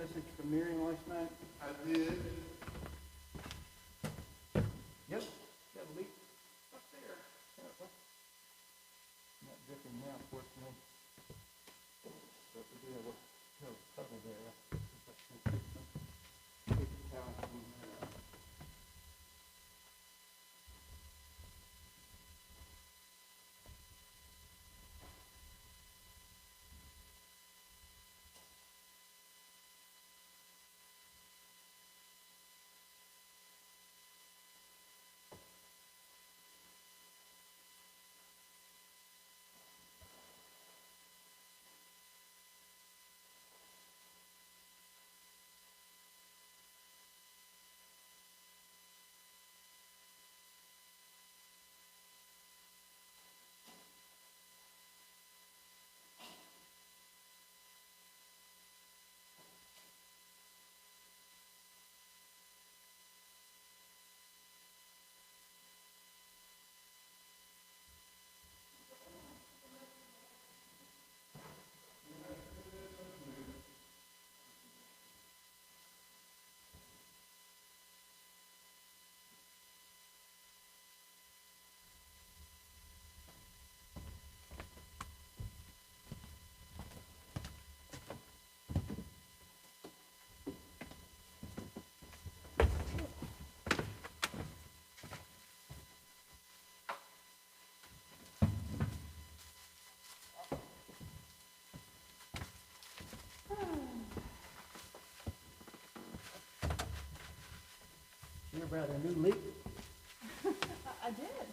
message from Miriam last night? I did. Yep. Got a leak up there. Not dripping now, fortunately. But we do have a puddle there. Paper towel from, hear about a new leak? I did.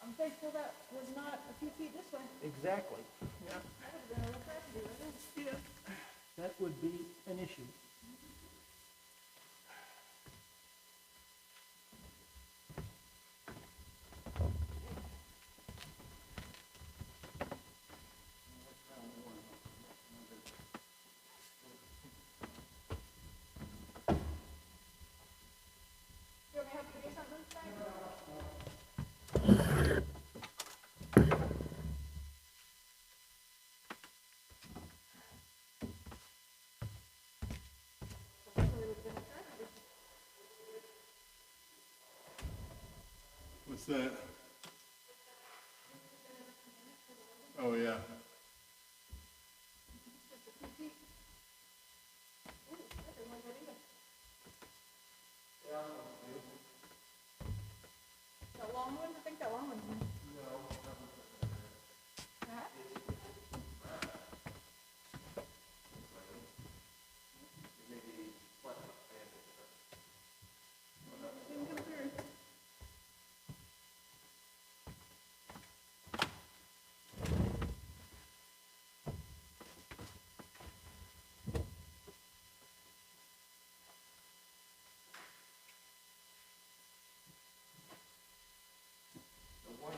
I'm thankful that was not a few feet this way. Exactly. Yeah. That would have been a real tragedy, wasn't it? Yeah. That would be an issue. You want me to help you do something today? What's that? Oh, yeah. That long one? I think that long one's in. Huh? Didn't come through. The one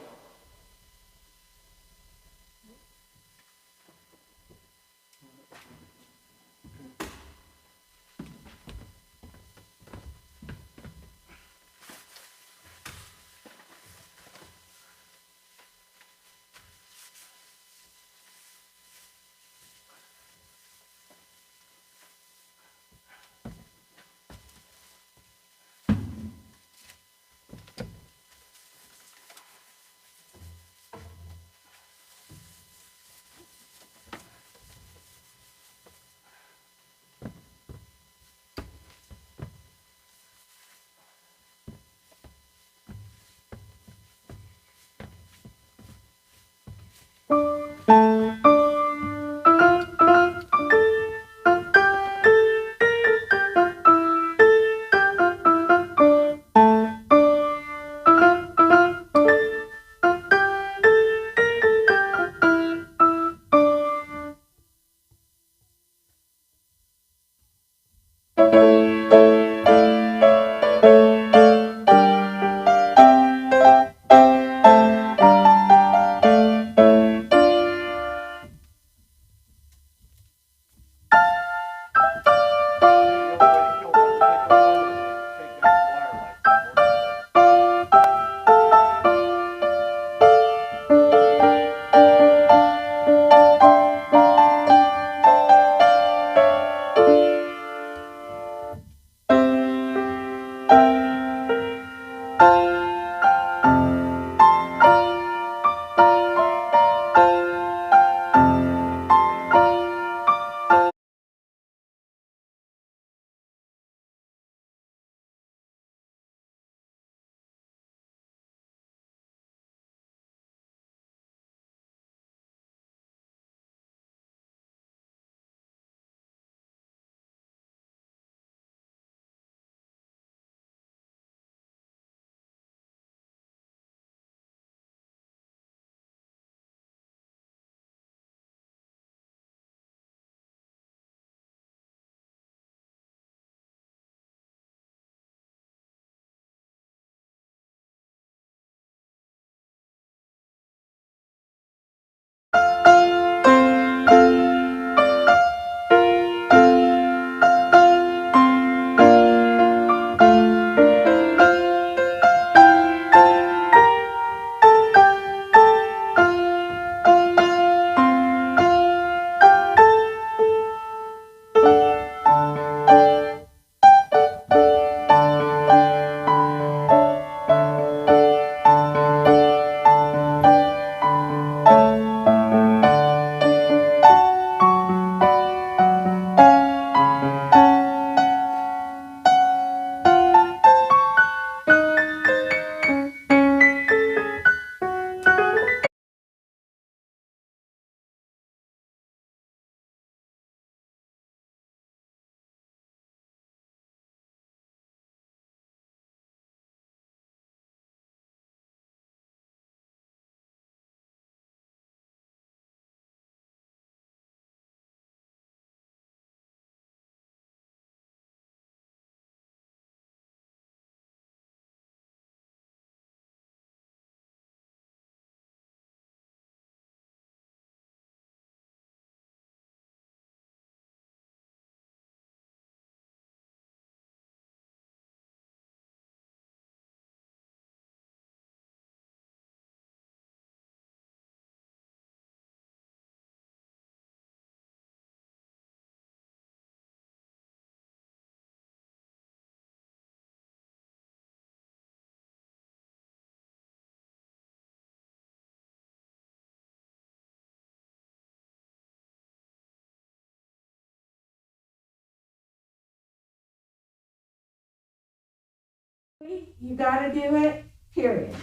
You gotta do it, period.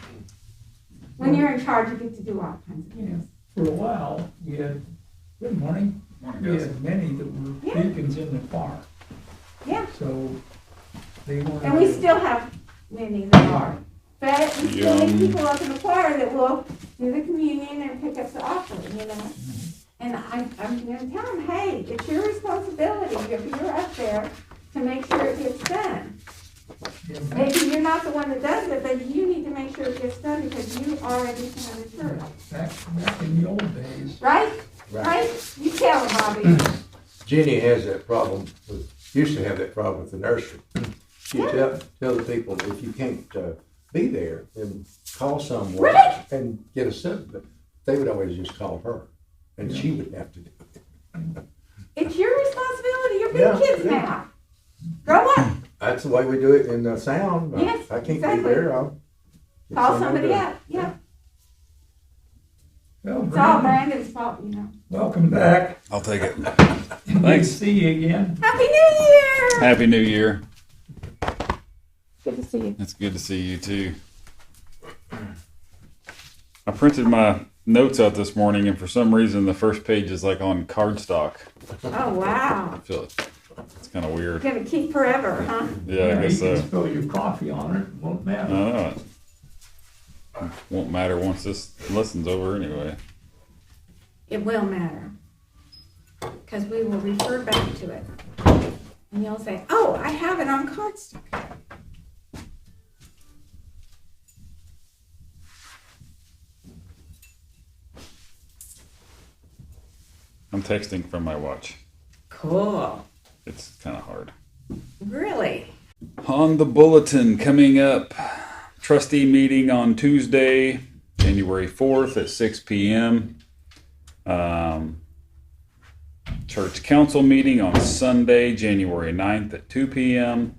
When you're in charge, you get to do all kinds of Yeah, things. for a while, we had, good morning, we had many that were Yeah. deacons in the choir, Yeah, so they weren't. and we still have many that are. But we still need people up in the choir that will do the communion and pick up the offering, you know? And I'm gonna tell them, hey, it's your responsibility if you're up there to make sure it gets done. Yeah, Maybe you're not the one that does it, but you need to make sure it gets done because you are everything in the church. back in the old days. Right? Right? You tell them, Bobby. Jenny has that problem used to have that problem with the nursery. She tell the people, if you can't be there, then call someone Right. and get a sub. But they would always just call her, and she would have to do it. It's your responsibility. You're Yeah, big kids yeah. now. Grow up. That's the way we do it in the sound. Yes, I can't exactly. be there, I'll get Call someone somebody to- out. Yeah. Well, It's all Brandon, Brandon's fault, you know. welcome back. I'll take it. Good Thanks. to see you again. Happy New Year! Happy New Year. Good to see you. It's good to see you too. I printed my notes out this morning, and for some reason, the first page is like on cardstock. Oh, wow. I feel it's kind of weird. Gonna keep forever, huh? Yeah, I guess You can so. spill your coffee on it, it won't I matter. don't know. It won't matter once this lesson's over anyway. It will matter. Because we will refer back to it. And you'll say, oh, I have it on cardstock. I'm texting from my watch. Cool. It's kind of hard. Really? On the bulletin coming up, trustee meeting on Tuesday, January 4th at 6 p.m. Church council meeting on Sunday, January 9th at 2 p.m.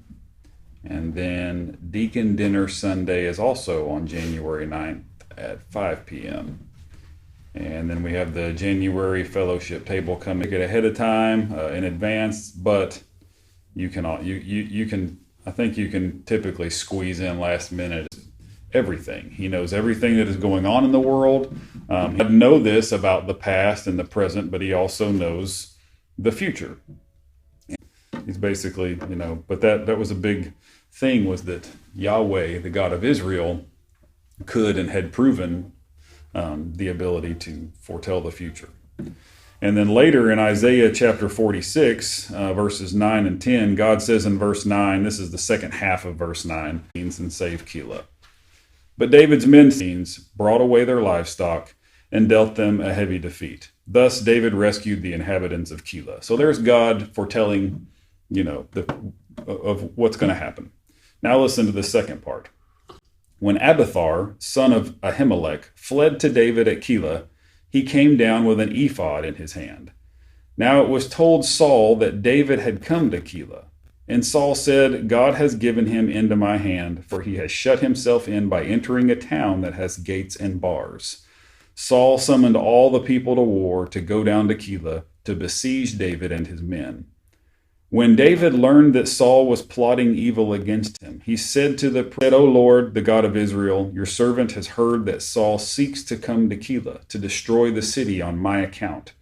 And then deacon dinner Sunday is also on January 9th at 5 p.m. And then we have the January fellowship table coming get ahead of time in advance, but you can I think you can typically squeeze in last minute everything. He knows everything that is going on in the world. He doesn't know this about the past and the present, but he also knows the future. He's basically, but that was a big thing, was that Yahweh, the God of Israel, could and had proven the ability to foretell the future. And then later in Isaiah chapter 46, verses 9 and 10, God says in verse 9, this is the second half of verse 9, and save Keilah. But David's men brought away their livestock and dealt them a heavy defeat. Thus David rescued the inhabitants of Keilah. So there's God foretelling, of what's going to happen. Now listen to the second part. When Abiathar, son of Ahimelech, fled to David at Keilah, he came down with an ephod in his hand. Now it was told Saul that David had come to Keilah. And Saul said, God has given him into my hand, for he has shut himself in by entering a town that has gates and bars. Saul summoned all the people to war to go down to Keilah to besiege David and his men. When David learned that Saul was plotting evil against him, he said to the prophet, O Lord, the God of Israel, your servant has heard that Saul seeks to come to Keilah to destroy the city on my account.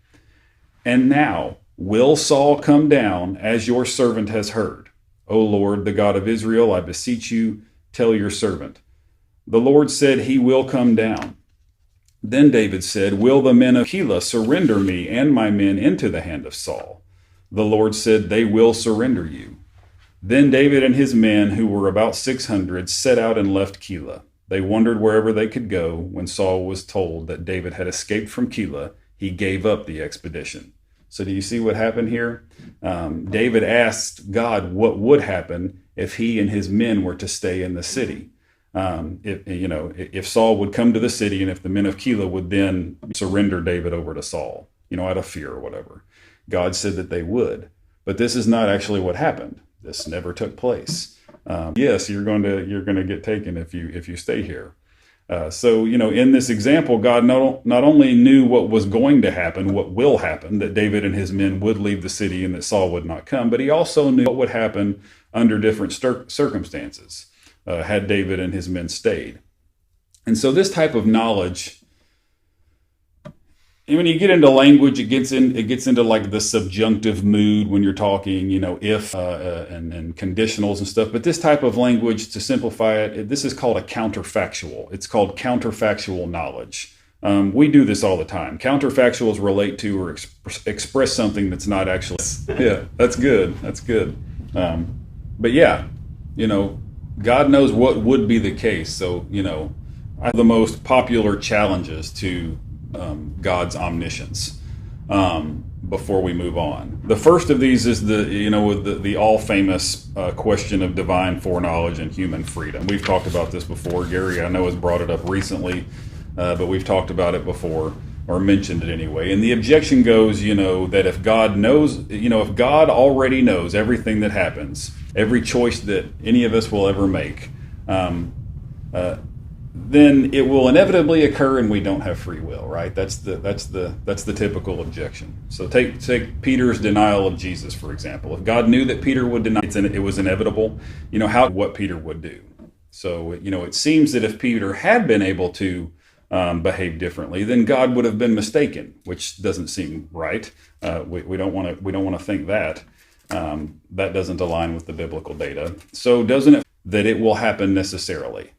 And now, will Saul come down as your servant has heard? O Lord, the God of Israel, I beseech you, tell your servant. The Lord said he will come down. Then David said, will the men of Keilah surrender me and my men into the hand of Saul? The Lord said, they will surrender you. Then David and his men, who were about 600, set out and left Keilah. They wandered wherever they could go. When Saul was told that David had escaped from Keilah, he gave up the expedition. So do you see what happened here? David asked God what would happen if he and his men were to stay in the city. If Saul would come to the city and if the men of Keilah would then surrender David over to Saul, out of fear or whatever. God said that they would, but this is not actually what happened. This never took place. Yes, you're going to get taken if you stay here. So in this example, God not only knew what was going to happen, what will happen, that David and his men would leave the city and that Saul would not come, but he also knew what would happen under different circumstances. had David and his men stayed. And so this type of knowledge, and when you get into language, it gets into like the subjunctive mood when you're talking, if and conditionals and stuff. But this type of language, to simplify it, this is called a counterfactual. It's called counterfactual knowledge. We do this all the time. Counterfactuals relate to or express something that's not actually. Yeah, that's good. That's good. But yeah, God knows what would be the case. So, the most popular challenges to God's omniscience before we move on. The first of these is the all famous question of divine foreknowledge and human freedom. We've talked about this before. Gary, I know, has brought it up recently, but we've talked about it before, or mentioned it anyway. And the objection goes, that if God knows, if God already knows everything that happens, every choice that any of us will ever make, then it will inevitably occur, and we don't have free will, right? That's the typical objection. So take Peter's denial of Jesus, for example. If God knew that Peter would deny it was inevitable, what Peter would do. So it seems that if Peter had been able to behave differently, then God would have been mistaken, which doesn't seem right. We don't want to think that. That doesn't align with the biblical data. So doesn't it that it will happen necessarily?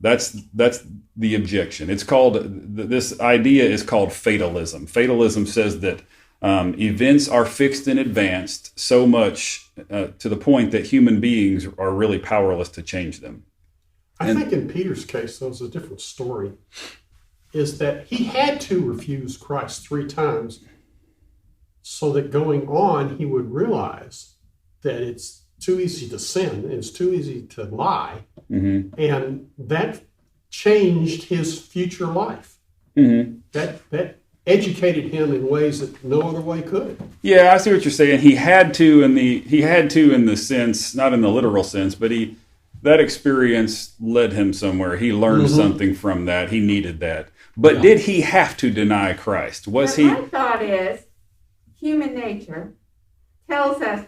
That's the objection. It's called, this idea is called fatalism. Fatalism says that events are fixed in advance so much to the point that human beings are really powerless to change them. I think in Peter's case, though, it's a different story, is that he had to refuse Christ 3 times so that going on, he would realize that it's too easy to sin, it's too easy to lie, and that changed his future life. That educated him in ways that no other way could. Yeah, I see what you're saying. He had to in the sense, not in the literal sense, but that experience led him somewhere. He learned something from that. He needed that. But did he have to deny Christ? My thought is, human nature tells us,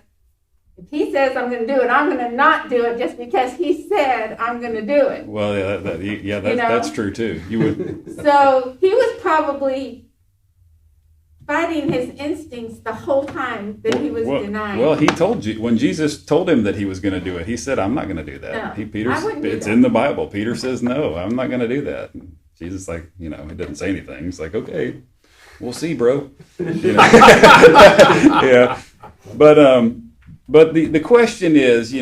if he says I'm going to do it, I'm going to not do it just because he said I'm going to do it. Well, yeah, that's true too. You would. So he was probably fighting his instincts the whole time that he was denying. Well, he told you when Jesus told him that he was going to do it. He said, "I'm not going to do that." No, it's in the Bible. Peter says, "No, I'm not going to do that." And Jesus, he didn't say anything. He's like, "Okay, we'll see, bro." Yeah, but the question is,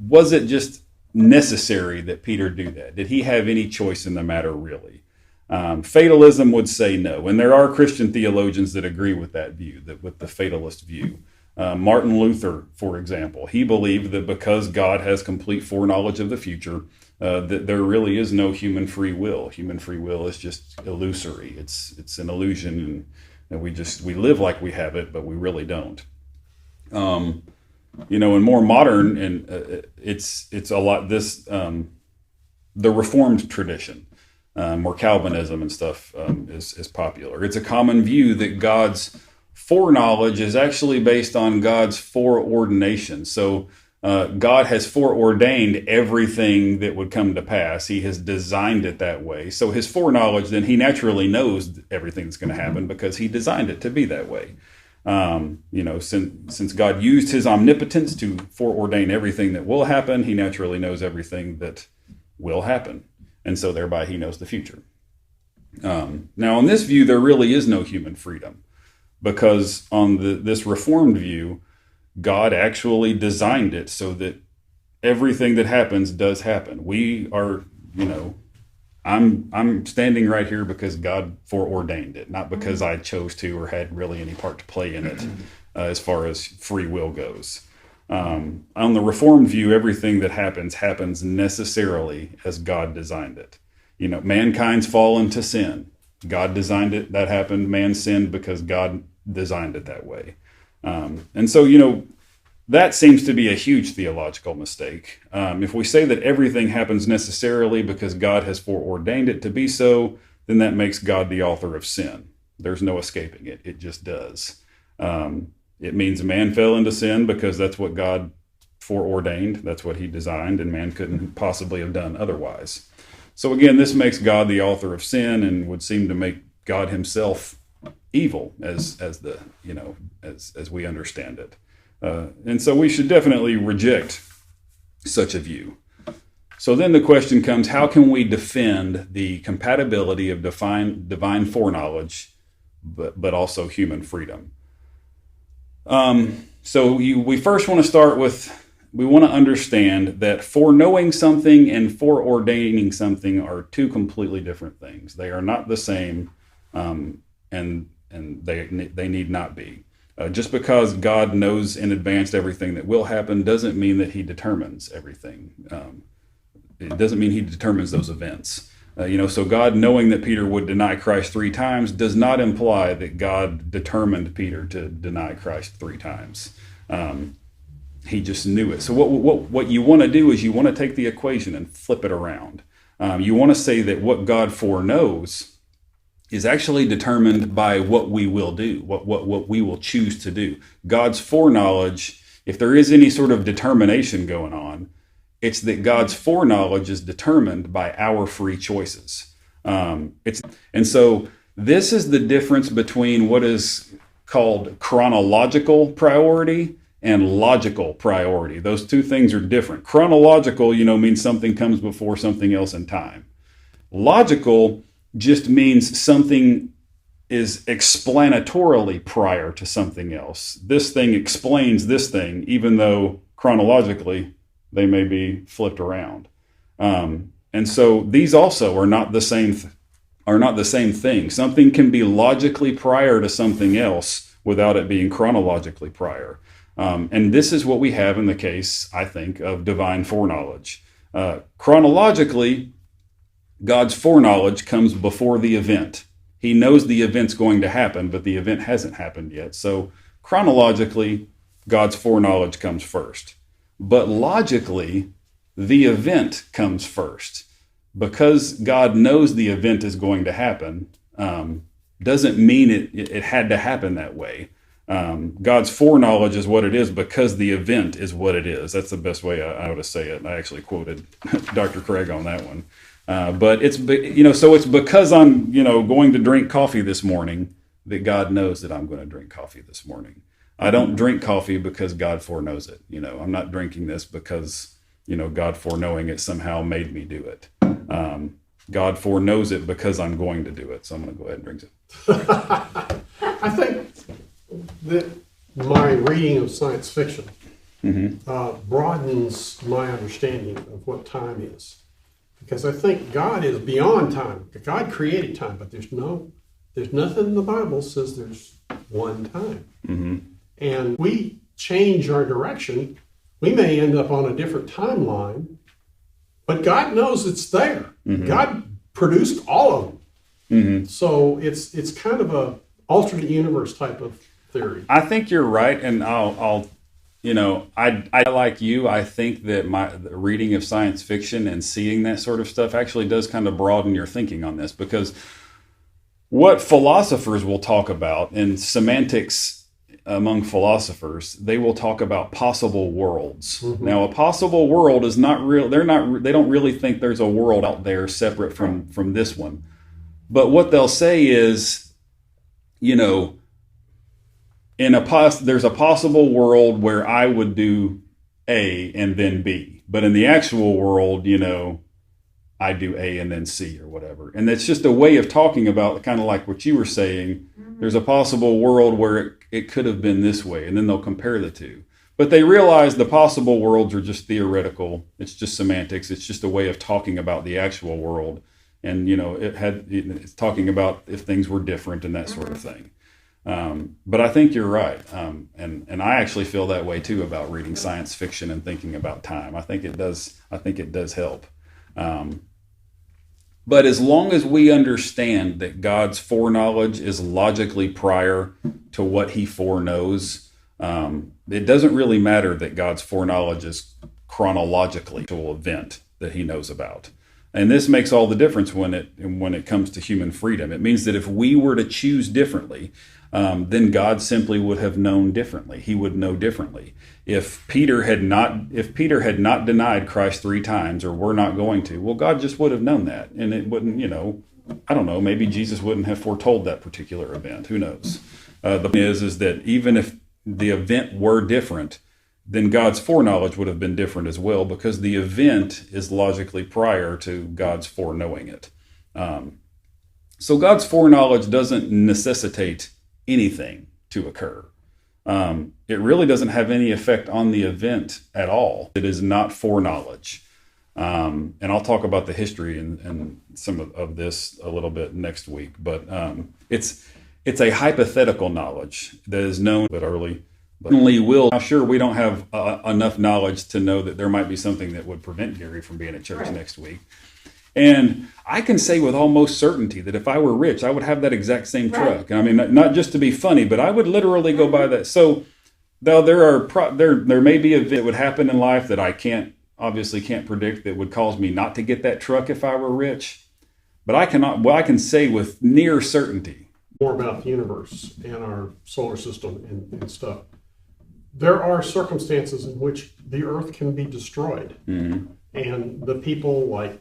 was it just necessary that Peter do that? Did he have any choice in the matter, really? Fatalism would say no, and there are Christian theologians that agree with that view, with the fatalist view. Martin Luther, for example, he believed that because God has complete foreknowledge of the future, that there really is no human free will. Human free will is just illusory. It's an illusion, and we live like we have it, but we really don't. And more modern, and it's a lot the Reformed tradition, or Calvinism and stuff, is popular. It's a common view that God's foreknowledge is actually based on God's foreordination. So God has foreordained everything that would come to pass. He has designed it that way. So his foreknowledge, then he naturally knows everything that's going to happen because he designed it to be that way. Since God used his omnipotence to foreordain everything that will happen, he naturally knows everything that will happen. And so thereby he knows the future. Now, on this view, there really is no human freedom, because on this Reformed view, God actually designed it so that everything that happens does happen. We are, I'm standing right here because God foreordained it, not because I chose to or had really any part to play in it, as far as free will goes. On the Reformed view, everything that happens necessarily as God designed it. Mankind's fall into sin. God designed it. That happened. Man sinned because God designed it that way. And so, that seems to be a huge theological mistake. If we say that everything happens necessarily because God has foreordained it to be so, then that makes God the author of sin. There's no escaping it. It just does. It means man fell into sin because that's what God foreordained. That's what he designed, and man couldn't possibly have done otherwise. So again, this makes God the author of sin and would seem to make God himself evil as we understand it. And so we should definitely reject such a view. So then the question comes, how can we defend the compatibility of divine foreknowledge, but also human freedom? So we first want to start with, we want to understand that foreknowing something and foreordaining something are two completely different things. They are not the same, and they need not be. Just because God knows in advance everything that will happen doesn't mean that he determines everything. It doesn't mean he determines those events. So God knowing that Peter would deny Christ 3 times does not imply that God determined Peter to deny Christ 3 times. He just knew it. So what you want to do is you want to take the equation and flip it around. You want to say that what God foreknows is actually determined by what we will do, what we will choose to do. God's foreknowledge, if there is any sort of determination going on, it's that God's foreknowledge is determined by our free choices. And so this is the difference between what is called chronological priority and logical priority. Those two things are different. Chronological, means something comes before something else in time. Logical just means something is explanatorily prior to something else. This thing explains this thing, even though chronologically they may be flipped around. And so these also are not the same thing. Something can be logically prior to something else without it being chronologically prior. And this is what we have in the case, I think, of divine foreknowledge. Chronologically, God's foreknowledge comes before the event. He knows the event's going to happen, but the event hasn't happened yet. So chronologically, God's foreknowledge comes first. But logically, the event comes first. Because God knows the event is going to happen, doesn't mean it had to happen that way. God's foreknowledge is what it is because the event is what it is. That's the best way I would say it. I actually quoted Dr. Craig on that one. But it's, so it's because I'm, going to drink coffee this morning that God knows that I'm going to drink coffee this morning. I don't drink coffee because God foreknows it. I'm not drinking this because, God foreknowing it somehow made me do it. God foreknows it because I'm going to do it. So I'm going to go ahead and drink it. I think that my reading of science fiction broadens my understanding of what time is. Because I think God is beyond time. God created time, but there's nothing in the Bible says there's one time. Mm-hmm. And we change our direction, we may end up on a different timeline, but God knows it's there. Mm-hmm. God produced all of them. Mm-hmm. So it's kind of a alternate universe type of theory. I think you're right, and I'll I like you. I think that my reading of science fiction and seeing that sort of stuff actually does kind of broaden your thinking on this, because what philosophers will talk about in semantics among philosophers, they will talk about possible worlds. Mm-hmm. Now, a possible world is not real. They don't really think there's a world out there separate from this one. But what they'll say is, there's a possible world where I would do A and then B. But in the actual world, I do A and then C or whatever. And that's just a way of talking about kind of like what you were saying. Mm-hmm. There's a possible world where it could have been this way. And then they'll compare the two. But they realize the possible worlds are just theoretical. It's just semantics. It's just a way of talking about the actual world. And, it's talking about if things were different and that sort of thing. But I think you're right. And I actually feel that way too about reading science fiction and thinking about time. I think it does help. But as long as we understand that God's foreknowledge is logically prior to what he foreknows, it doesn't really matter that God's foreknowledge is chronologically to an event that he knows about. And this makes all the difference when it comes to human freedom. It means that if we were to choose differently, then God simply would have known differently. He would know differently. If Peter had not denied Christ 3 times, or were not going to, well, God just would have known that, and it wouldn't, I don't know, maybe Jesus wouldn't have foretold that particular event. Who knows? The point is that even if the event were different, then God's foreknowledge would have been different as well, because the event is logically prior to God's foreknowing it. So God's foreknowledge doesn't necessitate anything to occur. It really doesn't have any effect on the event at all. It is not foreknowledge. And I'll talk about the history and some of this a little bit next week. But it's a hypothetical knowledge that is known but early. But only will. Now, sure, we don't have enough knowledge to know that there might be something that would prevent Gary from being at church next week. And I can say with almost certainty that if I were rich, I would have that exact same truck. I mean, not just to be funny, but I would literally go buy that. So, though there may be a event that would happen in life that I obviously can't predict that would cause me not to get that truck if I were rich. But I can say with near certainty more about the universe and our solar system and stuff. There are circumstances in which the Earth can be destroyed, and the people like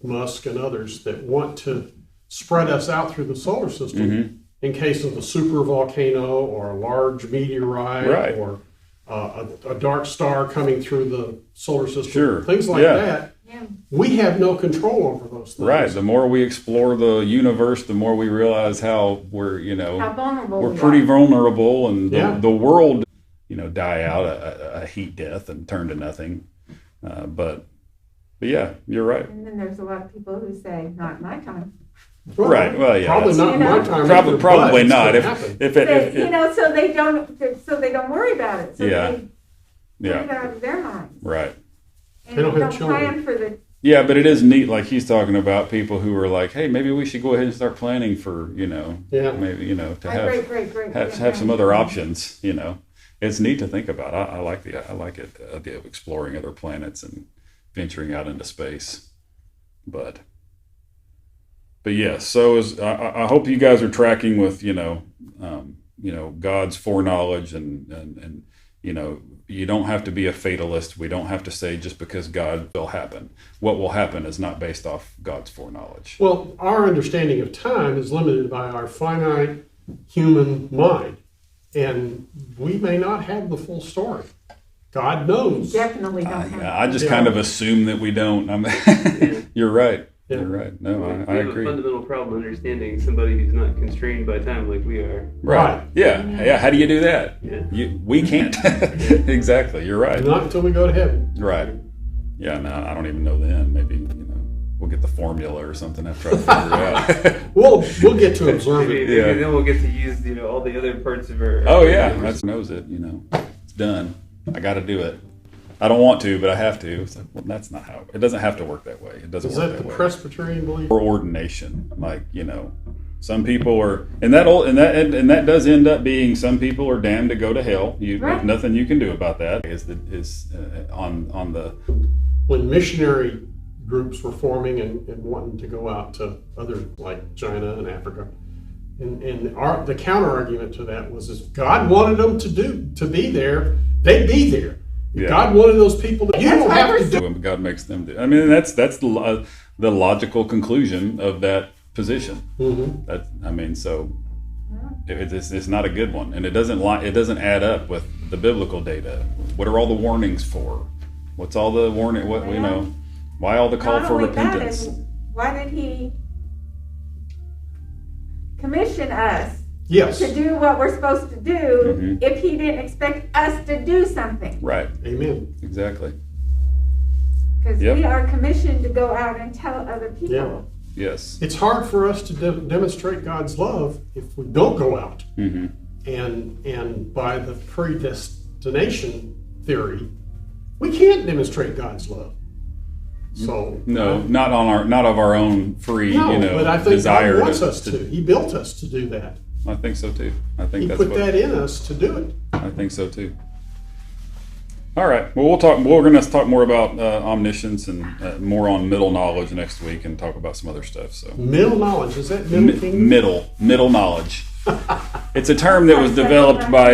Musk and others that want to spread us out through the solar system in case of a super volcano or a large meteorite or a dark star coming through the solar system, things like that. Yeah. We have no control over those things. Right. The more we explore the universe, the more we realize how we're, how vulnerable we're pretty vulnerable, and the world, die out a heat death and turn to nothing. But yeah, you're right. And then there's a lot of people who say, "Not my time." Right. Well, yeah. Probably not my time. Probably not. If so they don't worry about it. So they get out of their minds. Right. And they don't plan for the. Yeah, but it is neat. Like he's talking about people who are like, "Hey, maybe we should go ahead and start planning for maybe to have some other options." It's neat to think about. I like the idea of exploring other planets and venturing out into space. But yes, so I hope you guys are tracking with God's foreknowledge and you don't have to be a fatalist. We don't have to say just because God will happen. What will happen is not based off God's foreknowledge. Well, our understanding of time is limited by our finite human mind, and we may not have the full story. God knows. We definitely don't have. I just kind of assume that we don't. You're right. Yeah. You're right. No, I agree. We have a fundamental problem understanding somebody who's not constrained by time like we are. Right. Yeah. How do you do that? Yeah. We can't. Exactly. You're right. Not until we go to heaven. Right. Yeah. No, I don't even know then. Maybe we'll get the formula or something after I figure it out. We'll get to observe it. Yeah. Then we'll get to use all the other parts of our. Oh yeah, that knows it. It's done. I got to do it. I don't want to, but I have to. It's like, well, that's not how. It doesn't have to work that way. It doesn't work that way. Is that the Presbyterian belief? Or ordination, some people are, and that does end up being some people are damned to go to hell. There's nothing you can do about that. On the when missionary groups were forming and wanting to go out to other like China and Africa, and the counter argument to that was if God wanted them to be there, they'd be there. If God wanted those people to, you don't have to do it. God makes them do. I mean, that's the logical conclusion of that position. So it's not a good one, and it doesn't add up with the biblical data. What are all the warnings for? What's all the warning? Why all the call for repentance? Why did He commission us? Yes. To do what we're supposed to do if He didn't expect us to do something. Right. Amen. Exactly. Because we are commissioned to go out and tell other people. Yeah. Yes. It's hard for us to demonstrate God's love if we don't go out. And by the predestination theory, we can't demonstrate God's love. So not of our own free but I think desire. God wants us to. He built us to do that. I think so too. He put that in us to do it. I think so too. All right. Well, we're going to talk more about omniscience and more on middle knowledge next week, and talk about some other stuff. So middle knowledge, is that middle knowledge. It's a term that was developed by